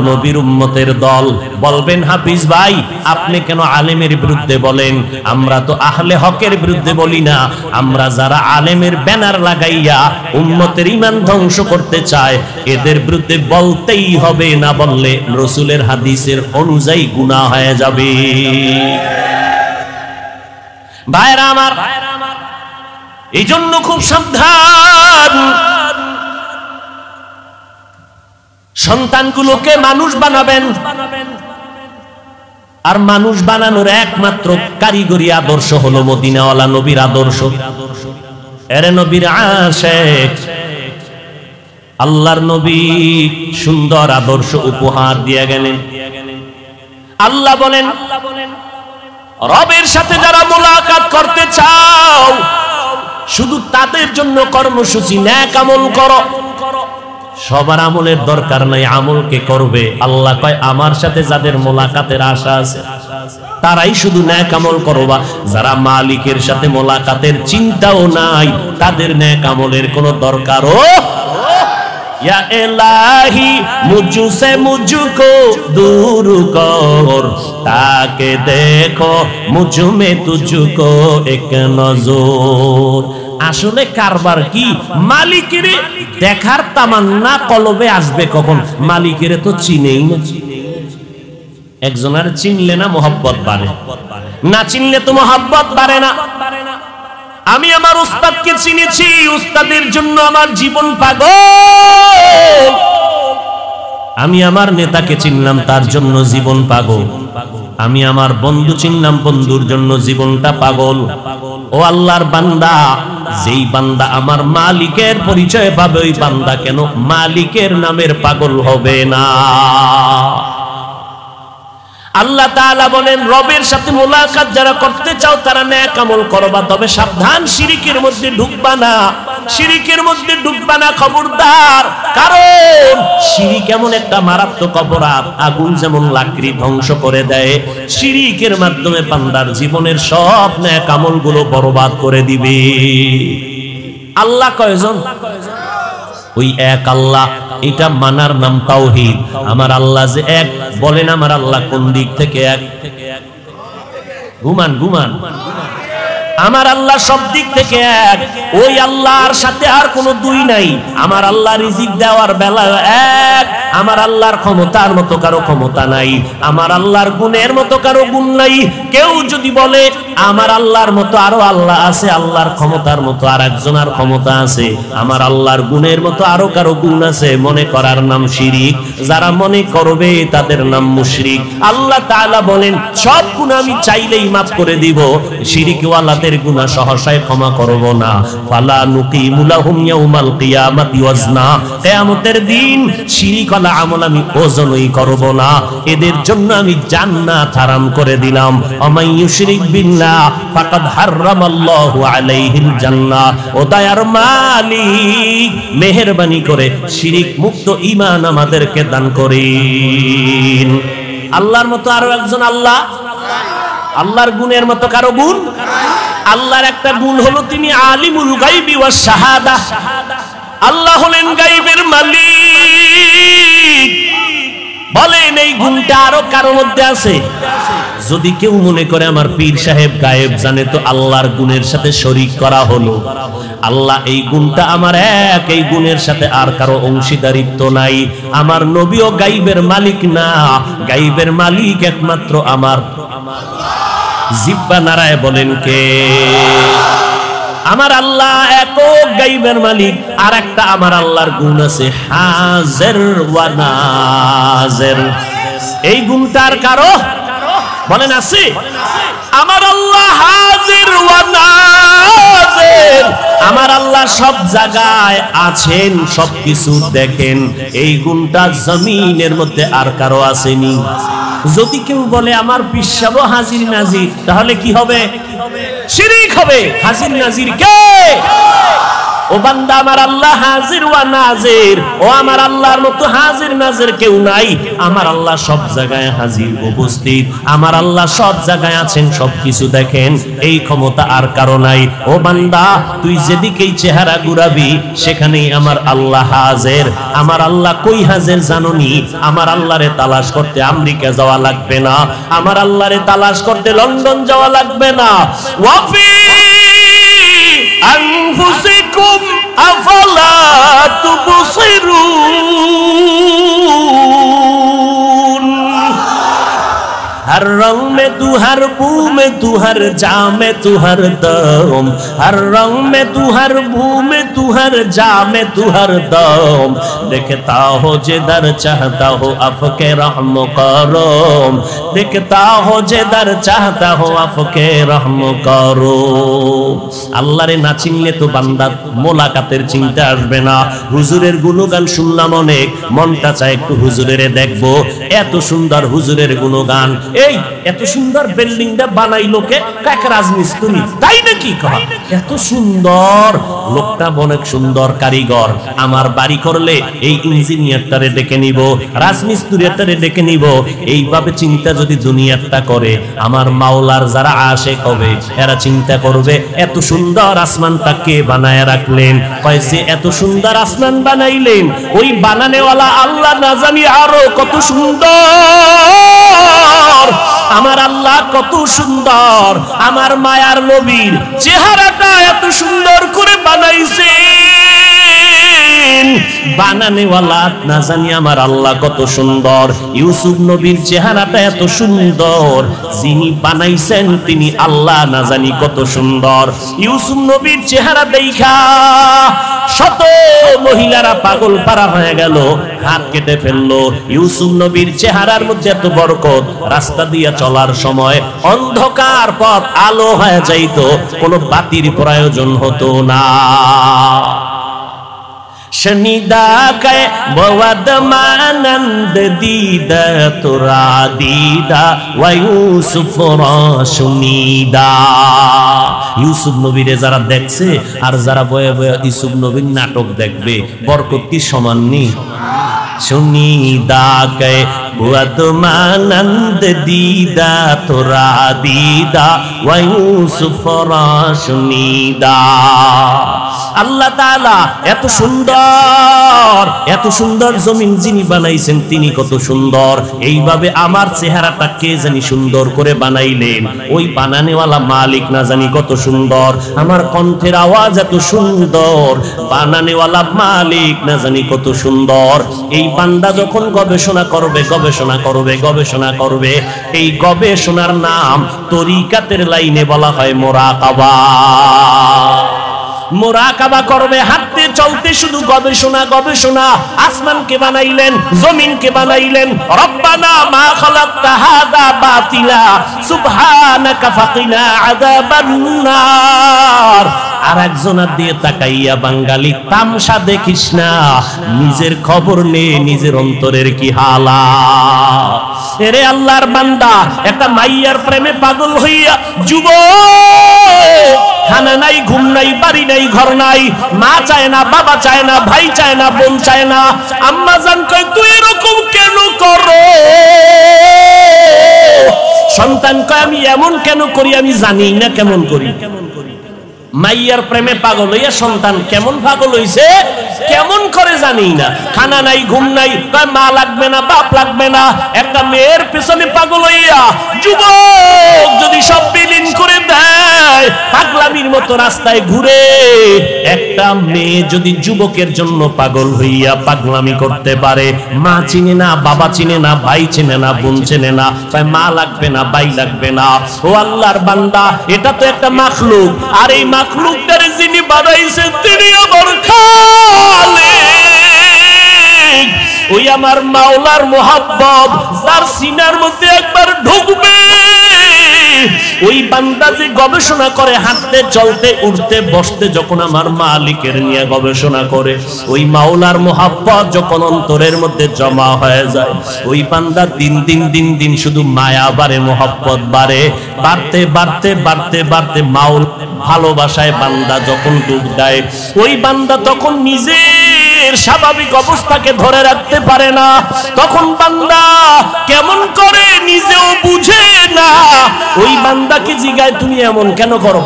নবীর উম্মতের দল বলবেন, হাফিজ ভাই আপনি কেন আলেমের বিরুদ্ধে বলেন? আমরা তো আহলে হকের বিরুদ্ধে বলি না, আমরা যারা আলেমের ব্যানার লাগাইয়া উম্মতের ঈমান ধ্বংস করতে চায় এদের বিরুদ্ধে বলতেই হবে, না বললে রাসূলের হাদিসের অনুযায়ী গুনাহ হয়ে যাবে। ভাইরা আমার, এই জন্য খুব সাবধান, সন্তানগুলোকে মানুষ বানাবেন। আর মানুষ বানানোর একমাত্র কারিগরি আদর্শ হলো মদিনাওয়ালা নবীর আদর্শ। এরে নবীর আশিক, আল্লাহর নবী সুন্দর আদর্শ উপহার দিয়ে গেলেন। আল্লাহ বলেন, রবের সাথে যারা মুলাকাত করতে চাও শুধু তাদের জন্য কর্মসূচি নেক আমল করো। সবার আমলের দরকার নাই, আমলকে করবে। আল্লাহ কয় আমার সাথে যাদের মোলাকাতের আশা আছে তারাই শুধু নেক আমল করবা। যারা মালিকের সাথে মোলাকাতের চিন্তাও নাই তাদের নেক আমলের কোনো দরকারও। या इलाही मुझसे मुझको दूर कर, ताके देखो मुझ में तुझको एक नजर। আসলে কারবার কি? মালিকের দেখার তামান্না কলবে আসবে কখন? মালিকের তো চিনেই না। একজনের চিনলে না মোহাব্বত বাড়ে, না চিনলে তো মোহাব্বত বাড়ে না। আমি আমার উস্তাদকে চিনেছি, উস্তাদের জন্য আমার জীবন পাগল। আমি আমার নেতাকে চিনলাম, তার জন্য জীবন পাগল। আমি আমার বন্ধু চিনলাম, বন্ধুর জন্য জীবনটা পাগল। ও আল্লাহর বান্দা, যেই বান্দা আমার মালিকের পরিচয় পাবে ওই বান্দা কেন মালিকের নামের পাগল হবে না? আল্লাহ তাআলা বলেন, রবের সাথে মুলাকাত যারা করতে চাও তারা নেক আমল করবা, তবে সাবধান, শিরিকের মধ্যে ঢুকবা না। শিরিকের মধ্যে ঢুকবা না, খবরদার। কারণ শিরিক এমন একটা মারাত্মক অপরাধ, আগুন যেমন লাকড়ি ধ্বংস করে দেয়, শিরিকের মাধ্যমে বান্দার জীবনের সব নেক আমলগুলো বরবাদ করে দিবে। আল্লাহ কয়জন? ওই এক আল্লাহ। এটা মানার নাম তাওহীদ। আমার আল্লাহ যে এক, বলেন আমার আল্লাহ কোন দিক থেকে এক? ঘুমান ঘুমান। আমার আল্লাহ সব দিক থেকে এক। ওই আল্লাহর সাথে আর কোনো দুই নাই। আমার আল্লাহ রিজিক দেওয়ার বেলায় এক। আমার আল্লাহর ক্ষমতার মতো কারো ক্ষমতা নাই, আমার আল্লাহর গুণের মতো কারো গুণ নাই। কেউ যদি বলে আমার আল্লাহর মতো আরো আল্লাহ আছে, আল্লাহর ক্ষমতার মতো আর একজনের ক্ষমতা আছে, আমার আল্লাহর গুণের মতো আরো কারো গুণ আছে, মনে করার নাম শিরিক। যারা মনে করবে তাদের নাম মুশরিক। আল্লাহ তাআলা বলেন, সব গুনাহ আমি চাইলেই মাফ করে দিব, শিরিকওয়ালাদের গুনাহ সহসায় ক্ষমা করব না। ফালা নুকিমু লাহুম ইয়াউমাল কিয়ামাতি ওয়াজনা, কিয়ামতের দিন শিরিকওয়ালা আমল আমি ওজনই করব না, এদের জন্য আমি জান্নাত হারাম করে দিলাম। আমাই ইউশরিক বিল্লাহ ফাকাদ হারামাল্লাহু আলাইহিল জান্নাহ। ও দয়ার মালিক, মেহেরবানি করে শিরিক মুক্ত ঈমান আমাদেরকে দান করেন। আল্লাহর মতো আরো একজন আল্লাহ, আল্লাহর গুণের মতো কারো গুণ? আল্লাহর একটা গুণ হলো তিনি আলিমুল গায়বি ওয়াস শাহাদা। আল্লাহ হলেন গায়বের মালিক। বলেন এই গুণটা আরো কারো মধ্যে আছে? যদি কেউ মনে করে আমার পীর সাহেব গায়েব জানে, তো আল্লাহর গুণের সাথে শরীক করা হলো। আল্লাহ এই গুণটা আমার এক, এই গুণের সাথে আর কারো অংশীদারিত্ব নাই। আমার নবীও গায়বের মালিক না, গায়বের মালিক একমাত্র আমার। জিব্বা নারায় বলেন কে? আমার আল্লাহ একক গায়বের মালিক। আর একটা আমার আল্লাহর গুণ আছে, হাজির ওয়া নাজির। এই গুণটা আর কারো? বলেন আছে? আমার আল্লাহ হাজির ওয়া নাজির। আমার আল্লাহ সব জায়গায় আছেন, সবকিছু দেখেন। এই গুণটা জমিনের মধ্যে আর কারো আসেনি। যদি কেউ বলে আমার পিসাব হাজির নাজির, তাহলে কি হবে? শিরিক হবে। হাজির নাজির কে? ও বান্দা, আমার আল্লাহ হাজির ওয়া নাজির। ও আমার আল্লাহর মতো হাজির নাজির কেউ নাই। আমার আল্লাহ সব জায়গায় হাজির উপস্থিত। আমার আল্লাহ সব জায়গায় আছেন, সবকিছু দেখেন। এই ক্ষমতা আর কারো নাই। ও বান্দা, তুই যেদিকেই চেহারা ঘুরাবি সেখানেই আমার আল্লাহ হাজির। আমার আল্লাহ কই হাজির জানোনি? আমার আল্লাহরে তালাশ করতে আমেরিকা যাওয়া লাগবে না, আমার আল্লাহরে তালাশ করতে লন্ডন যাওয়া লাগবে না। ওয়াফি আনফুসিকুম আফালা তুবসিরুন। हर रंग में तू, हर बू में तू, हर जा में तू, हर दम। हर रंग में तू हर भू में तू हर जा में तू हर दम देखता हो जिधर चाहता हो आपके रहम करो देखता हो जिधर चाहता हो आपके रहम करो আল্লাহরে না চিনলে তো বান্দা মোলাকাতের চিন্তা আসবে না হুজুরের গুণগান শুনলাম অনেক মনটা চায় একটু হুজুরের দেখবো এত সুন্দর হুজুরের গুণগান এই এত সুন্দর বিল্ডিংটা বানাইলো কে কাক রাজমিস্ত্রি তাই নাকি কয় এত সুন্দর লোকটা অনেক সুন্দর কারিগর আমার বাড়ি করলে এই ইঞ্জিনিয়ারটারে ডেকে নিব রাজমিস্ত্রিটারে ডেকে নিব এইভাবে চিন্তা যদি দুনিয়াটা করে আমার মাওলার যারা আশিক হবে এরা চিন্তা করবে এত সুন্দর আসমানটা কে বানায় রাখলেন কয় যে এত সুন্দর আসমান বানাইলেন ওই বানানেওয়ালা আল্লাহ না জানি আরো কত সুন্দর আমার আল্লাহ কত সুন্দর আমার মায়ার নবীর চেহারাটা এত সুন্দর করে বানাইছেন বানানেওয়ালা না জানি আমার আল্লাহ কত সুন্দর ইউসুফ নবীর চেহারাটা এত সুন্দর যিনি বানাইছেন তিনি আল্লাহ না জানি কত সুন্দর ইউসুফ নবীর চেহারা দেখা শত মহিলারা পাগল পারা হয়ে গেল হাত কেটে ফেললো ইউসুফ নবীর চেহারার মধ্যে এত বরকত রাস্তা দিয়ে চলার সময় অন্ধকার পথ আলো হয়ে যাইতো কোনো বাতির প্রয়োজন হতো না शनिदा के बवद मानंद दीदा तुरा दीदा व यूसुफ राशुनीदा यूसुफ नबीरे যারা দেখছে আর যারা বয়ে বয়ে ইউসুফ নবীর নাটক দেখবে বরকত কি সমান নি सुनीदा के बवद मानंद दीदा तुरा दीदा व यूसुफ राशुनीदा আল্লাহ তাআলা এত সুন্দর জমিন যিনি বানাইছেন তিনি কত সুন্দর এইভাবে আমার চেহারাটা কে জানি সুন্দর করে বানাইলেন ওই বানানেওয়ালা মালিক না জানি কত সুন্দর আমার কণ্ঠের আওয়াজ এত সুন্দর বানানেওয়ালা মালিক না জানি কত সুন্দর এই বান্দা যখন গবেষণা করবে এই গবেষণার নাম তরিকাতের লাইনে বলা হয় মুরাকাবা মুরাকাবা করবে হাঁটতে চলতে শুধু গবেষণা আসমানকে বানাইলেন জমিনকে বানাইলেন রব্বানা মা খালাকতা হাযা বাতিলা সুবহানাকা ফাকিনা আযাবান নার আর একজনের দিয়ে তাকাইয়া বাঙালি তামসা দেখিস না নিজের খবর নে নিজের অন্তরের কি হালাত এরে আল্লাহর বান্দা একটা মাইয়ার প্রেমে পাগল হইয়া যুবক খানা নাই ঘুম নাই বাড়ি নাই ঘর নাই মা চায় না বাবা চায় না ভাই চায় না বোন চায় না আম্মা জান কয় তুই এরকম কেন করো সন্তান কয় আমি এমন কেন করি আমি জানি না কেমন করি মাইয়ার প্রেমে পাগল হইয়া সন্তান কেমন পাগল হইছে কেমন করে জানি না খানা নাই ঘুম নাই কয় মা লাগবে না বাপ লাগবে না একটা মেয়ের পেছনে পাগল হইয়া যুবক যদি সব বিলীন করে দেয় পাগলামির মতো রাস্তায় ঘুরে একটা মেয়ে যদি যুবকের জন্য পাগল হইয়া পাগলামি করতে পারে মা চিনে না বাবা চিনে না ভাই চিনে না বোন চিনে না কয় মা লাগবে না ভাই লাগবে না ও আল্লাহর বান্দা এটা তো একটা মাখলুক আর এই মাখলুকটারে যিনি বানাইছেন তিনি আমার খালিক ওই আমার মাওলার মোহাব্বত যার সিনার মধ্যে একবার ঢুকবে ওই বান্দা যে গবেষণা করে হাঁটতে চলতে উঠতে বসতে যখন আমার মালিকের নিয়ে গবেষণা করে ওই মাওলার মোহাব্বত যখন অন্তরের মধ্যে জমা হয়ে যায় ওই বান্দা দিন দিন শুধু মায়া বাড়ে মোহাব্বত বাড়ে বাড়তে মাওল ভালোবাসায় বান্দা যখন ডুব দেয় ওই বান্দা তখন নিজের স্বাভাবিক অবস্থাকে ধরে রাখতে পারে না তখন বান্দা কেমন করে নিজেও বুঝে না ওই বান্দাকে জিগায় তুমি এমন কেন করো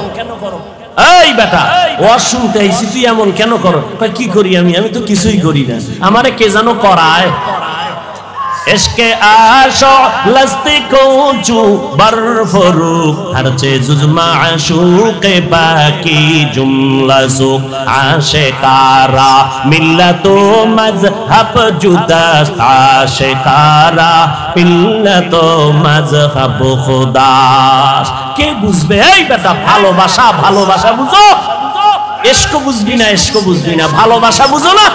এই বেটা ওয়াজ শুনতে আইছি তুই এমন কেন করো কি করি আমি তো কিছুই করি না আমারে কে যেন করায় इसके आशो लस्ती को चू बरफरूक हर चीज़ माशूक बाकी जुमला सुख आशिकारा मिल्लतो मज़हब जुदा आशिकारा मिल्लतो मज़हब खुदा के बुझबे এই বেটা ভালোবাসা বুঝো এশক বুঝবি না, এশক বুঝবি না, ভালোবাসা বুঝো না?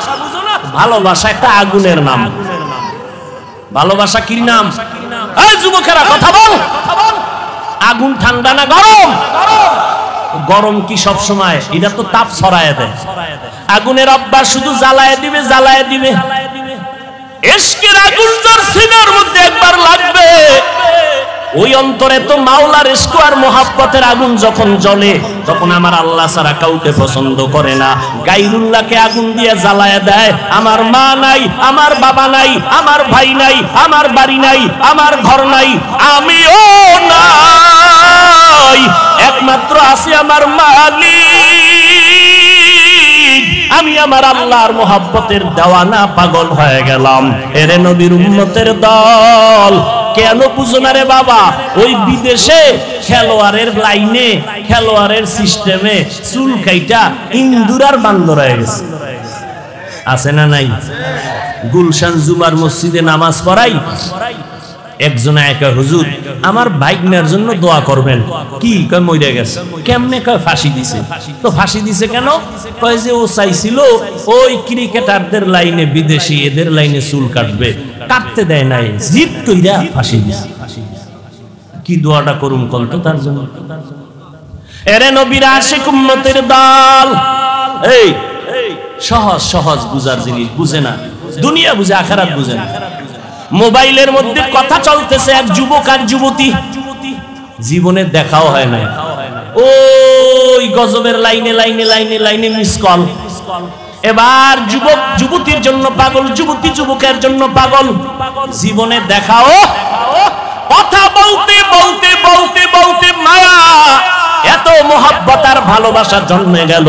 ভালোবাসা একটা আগুনের নাম। ভালোবাসা কি নাম? এই যুবকেরা কথা বল। আগুন ঠান্ডা না গরম? গরম কি সব সময়? এটা তো তাপ ছড়ায় দেয়। আগুনের অভ্যাস শুধু জ্বালায় দিবে, জ্বালায় দিবে। ইশকের আগুন যার সিনার মধ্যে একবার লাগবে, ওই অন্তরে তো মাওলার ইশক আর মুহাব্বতের আগুন যখন জ্বলে, তখন আমার আল্লাহ ছাড়া কাউকে পছন্দ করে না। গায়রুল্লাহকে আগুন দিয়ে জ্বালায় দেয়। আমার মা নাই, আমার বাবা নাই, আমার ভাই নাই, আমার বাড়ি নাই, আমার ঘর নাই, আমিও নাই, একমাত্র আছে আমার মালিক। আমি আমার আল্লাহর মুহাব্বতের দেওয়ানা, পাগল হয়ে গেলাম। এরে নবীর উম্মতের দল, কেন বুঝো না রে বাবা? ওই বিদেশে খেলোয়াড়ের লাইনে, খেলোয়াড়ের সিস্টেমে চুল কাইটা ইন্দুরার বান্দর হয়ে গেছে। আছে না নাই? গুলশান জুমার মসজিদে নামাজ পড়াই, একজন একা, হুজুর আমার ভাইগনার জন্য দোয়া করবেন। কি কয়? মরে গেছে। কেমনে? কয় ফাঁসি দিছে। তো ফাঁসি দিছে কেন? কয় যে ও চাইছিল ওই ক্রিকেটারদের লাইনে, বিদেশি এদের লাইনে চুল কাটবে, কাটতে দেয় নাই, জিদ কইরা ফাঁসি দিছে। কি দোয়াটা করুম কোন তো তার জন্য? এরে নবীর আশিক উম্মতের দল, এই সহজ সহজ বুঝার জিনিস বুঝে না, দুনিয়া বুঝে, আখিরাত বুঝে না। মোবাইলের মধ্যে কথা চলতেছে, এক যুবক আর যুবতী, জীবনে দেখাও হয় না, ওই গজবের লাইনে লাইনে লাইনে লাইনে মিস কল। এবার যুবক যুবতীর জন্য পাগল, যুবতী যুবকের জন্য পাগল, জীবনে দেখাও, কথা বলতে বলতে বলতে বলতে মায়া, এত মোহাব্বত আর ভালোবাসা জন্মে গেল,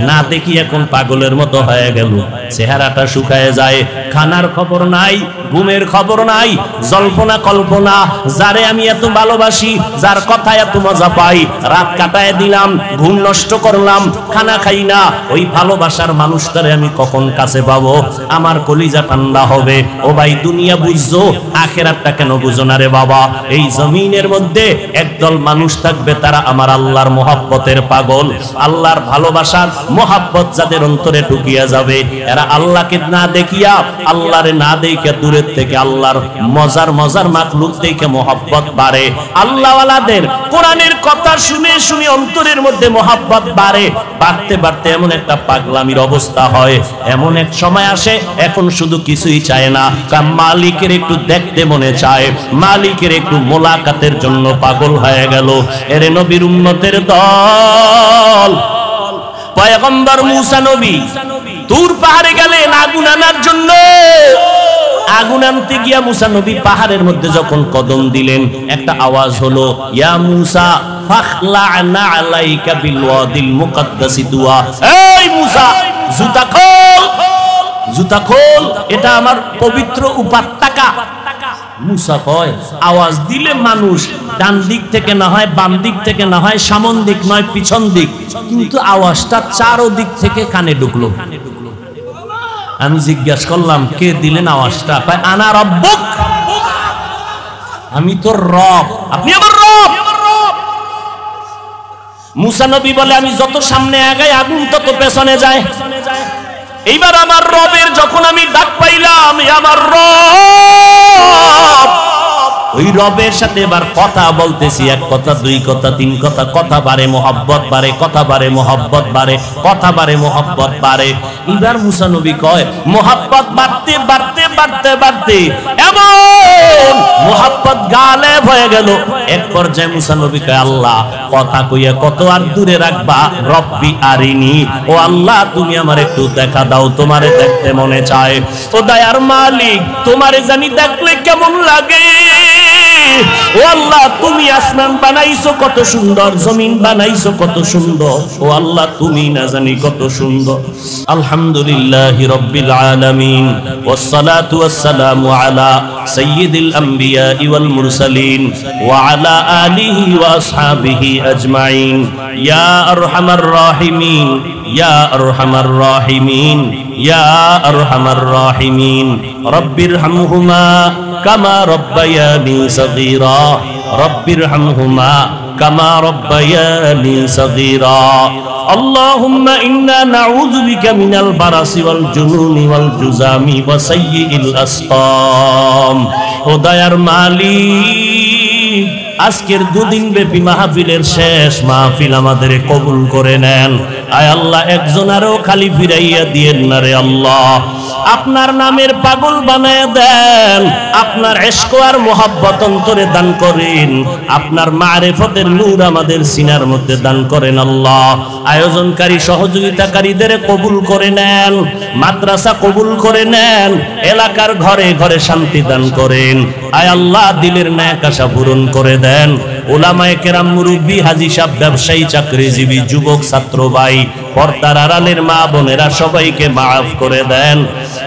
না দেখি এখন পাগলের মতো হয়ে গেল। চেহারাটা শুকায় যায়, খানার খবর নাই, ঘুমের খবর নাই, জল্পনা কল্পনা। যারে আমি এত ভালোবাসি, যার কথা এত মজা পাই, রাত কাটায় দিলাম, ঘুম নষ্ট করলাম, খানা খাই না, ওই ভালোবাসার মানুষটারে আমি কখন কাছে পাবো? আমার কলিজা ঠান্ডা হবে। ও ভাই, দুনিয়া বুঝছো, আখিরাতটা কেন বুঝো না রে বাবা? এই জমিনের মধ্যে একদল মানুষ থাকবে, তারা আমার আল্লাহর মোহাব্বতের পাগল। আল্লাহর ভালোবাসার মোহাব্বত যাদের অন্তরে ঢুকিয়া যাবে, এরা আল্লাহকে না দেখিয়া, আল্লাহরে না দেখে, দূরের থেকে আল্লাহর মজার মজার মাখলুক দেখে মোহাব্বত বাড়ে। আল্লাহওয়ালাদের কোরআনের কথা শুনে শুনে অন্তরের মধ্যে মোহাব্বত বাড়ে, বাড়তে বাড়তে এমন একটা পাগলামির অবস্থা হয়, এমন এক সময় আসে, এখন শুধু কিছুই চায় না, মালিকের একটু দেখতে মনে চায়, মালিকের একটু মোলাকাতের জন্য পাগল হয়ে গেল। এরে নবীর উম্মতের দল, পয়গম্বর মুসা নবী তুর পাহাড়ে গেলেন আগুন আনার জন্য। আগুন আনতে গিয়া মুসা নবী পাহাড়ের মধ্যে যখন কদম দিলেন, একটা আওয়াজ হলো, ইয়া মুসা ফাখলা'না আলাইকা বিল ওয়াদিল মুকাদ্দাসি তুয়া। এই মুসা, জুতা খোল, জুতা খোল, এটা আমার পবিত্র উপত্যকা। মুসা কয়, আওয়াজ দিলে মানুষ ডান দিক থেকে না হয়, বাম দিক থেকে না হয়, সামন দিক নয় পিছন দিক, কিন্তু আওয়াজটা চারদিক থেকে কানে ঢুকলো। আমি জিজ্ঞাসা করলাম, কে দিলেন আওয়াজটা? কয়, আনা রব্বুক, আমি তোর রব, আপনি আমার রব। মুসা নবী বলে, আমি যত সামনে আগাই আগুন তত পেছনে যায়। এইবার আমার রবের যখন আমি ডাক পাইলাম, আমার রব, ওই রবের সাথে এবার কথা বলতেছি, এক কথা, দুই কথা, তিন কথা, কথা বাড়ে, মোহাব্বত বাড়ে, কথা বাড়ে, মোহাব্বত বাড়ে, কথা বাড়ে, মোহাব্বত বাড়ে। এবার মুসা নবী কয়, মোহাব্বত বাড়তে বাড়তে বাড়তে বাড়তে এমন মোহাব্বত গালেব হয়ে গেল। এক পর্যায়ে মুসা নবী কয়, আল্লাহ, কথা কইয়া কত আর দূরে রাখবা, রব্বি আরিনি, ও আল্লাহ তুমি আমার একটু দেখা দাও, তোমারে দেখতে মনে চায়। ও দয়ার মালিক, তোমারে জানি দেখলে কেমন লাগে। ও আল্লাহ, তুমি আসমান বানাইছো কত সুন্দর, জমিন বানাইছো কত সুন্দর, ও আল্লাহ তুমি না জানি কত সুন্দর। আলহামদুলিল্লাহি রাব্বিল আলামিন, ওয়াসসালাতু ওয়াসসালামু আলা সাইয়্যিদিল আমবিয়া ওয়াল মুরসালিন ওয়া আলা আলিহি ওয়া আসহাবিহি আজমাইন। ইয়া আরহামার রাহিমিন, ইয়া আরহামার রাহিমিন, ইয়া আরহামার রাহিমিন, রব্বিরহামহুমা কামা রব্বায়ানি সগীরা। রব্বিরহামহুমা কামা রব্বায়ানি সগীরা। আল্লাহুম্মা ইন্না নাউযু বিকা মিনাল বারাসি ওয়াল জুনুনি ওয়াল জুজামি ওয়া সাইয়্যিল আসকাম। ও দয়ার মালিক, আজকের দুদিন ব্যাপী মাহফিলের শেষ মাহফিল আমাদের কবুল করে নেন। আয় আল্লাহ, একজন আরো খালি ফিরাইয়া দিয়েন না রে আল্লাহ। আপনার নামের পাগল বানায় দেন, আপনার ইশক আর মোহাব্বত অন্তরে দান করেন, আপনার মারিফতের নূর আমাদের সিনার মধ্যে দান করেন আল্লাহ। আয়োজনকারী সহযোগিতাকারীদের কবুল করে নেন, মাদ্রাসা কবুল করে নেন, এলাকার ঘরে ঘরে শান্তি দান করেন। আয় আল্লাহ, দিলের ন্যাক আশা পূরণ করে দেন। উলামায়ে কেরাম, মুরব্বী, হাজী সাহেব, ব্যবসায়ী, চাকরিজীবী, যুবক, ছাত্র ভাই, পর্দার আড়ালের মা বোনেরা সবাইকে মাফ করে দেন।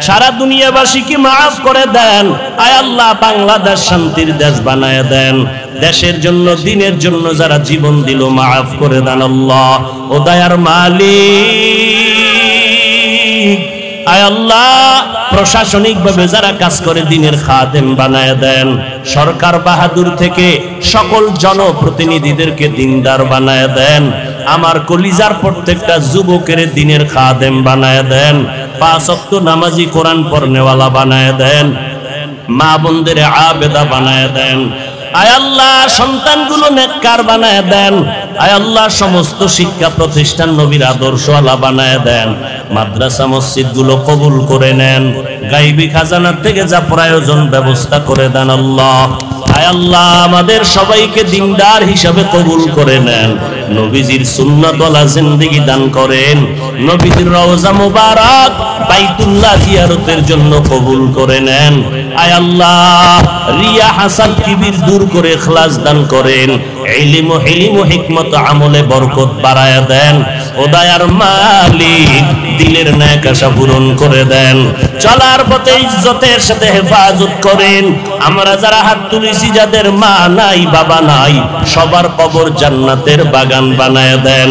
সারা দুনিয়াবাসীকে মাফ করে দেন। আয় আল্লাহ, বাংলাদেশ শান্তির দেশ বানায় দেন। দেশের জন্য, দিনের জন্য যারা জীবন দিল মাফ করে দেন আল্লাহ। ও দয়ার মালিক, আয় আল্লাহ, প্রশাসনিক ভাবে যারা কাজ করে দিনের খাদেম বানায় দেন। সরকার বাহাদুর থেকে সকল জনপ্রতিনিধিদেরকে দিনদার বানায় দেন। আমার কলিজার প্রত্যেকটা যুবকের দিনের খাদেম বানায় দেন। 5 ওয়াক্ত নামাজি, কোরআন পড়নেওয়ালা বানায় দেন। মা বোনদের আবেদা বানায় দেন। আয় আল্লাহ, সন্তানগুলো নেককার বানায় দেন। আয় আল্লাহ, সমস্ত শিক্ষা প্রতিষ্ঠান নবীর আদর্শওয়ালা বানায় দেন। মাদ্রাসা মসজিদগুলো কবুল করে নেন। গায়বী খাজানার থেকে যা প্রয়োজন ব্যবস্থা করে দেন আল্লাহ। আয় আল্লাহ, আমাদের সবাইকে দিনদার হিসাবে কবুল করে নেন। নবীজির সুন্নাতওয়ালা জিন্দেগি দান করেন। নবীজির রওজা মুবারক বাইতুল্লাহ জিয়ারতের জন্য কবুল করে নেন। আয় আল্লাহ, রিয়া, হাসাদ, কিবির দূর করে ইখলাস দান করেন। ইলম ও হিলম ও হিকমত আমলে বরকত বাড়ায়া দেন। ও দয়ার মালিক, দিলের ন্যাক আশা পূরণ করে দেন। চলার পথে ইজ্জতের সাথে হেফাজত করেন। আমরা যারা হাত তুলেছি, যাদের মা নাই, বাবা নাই, সবার কবর জান্নাতের বাগান বানায় দেন।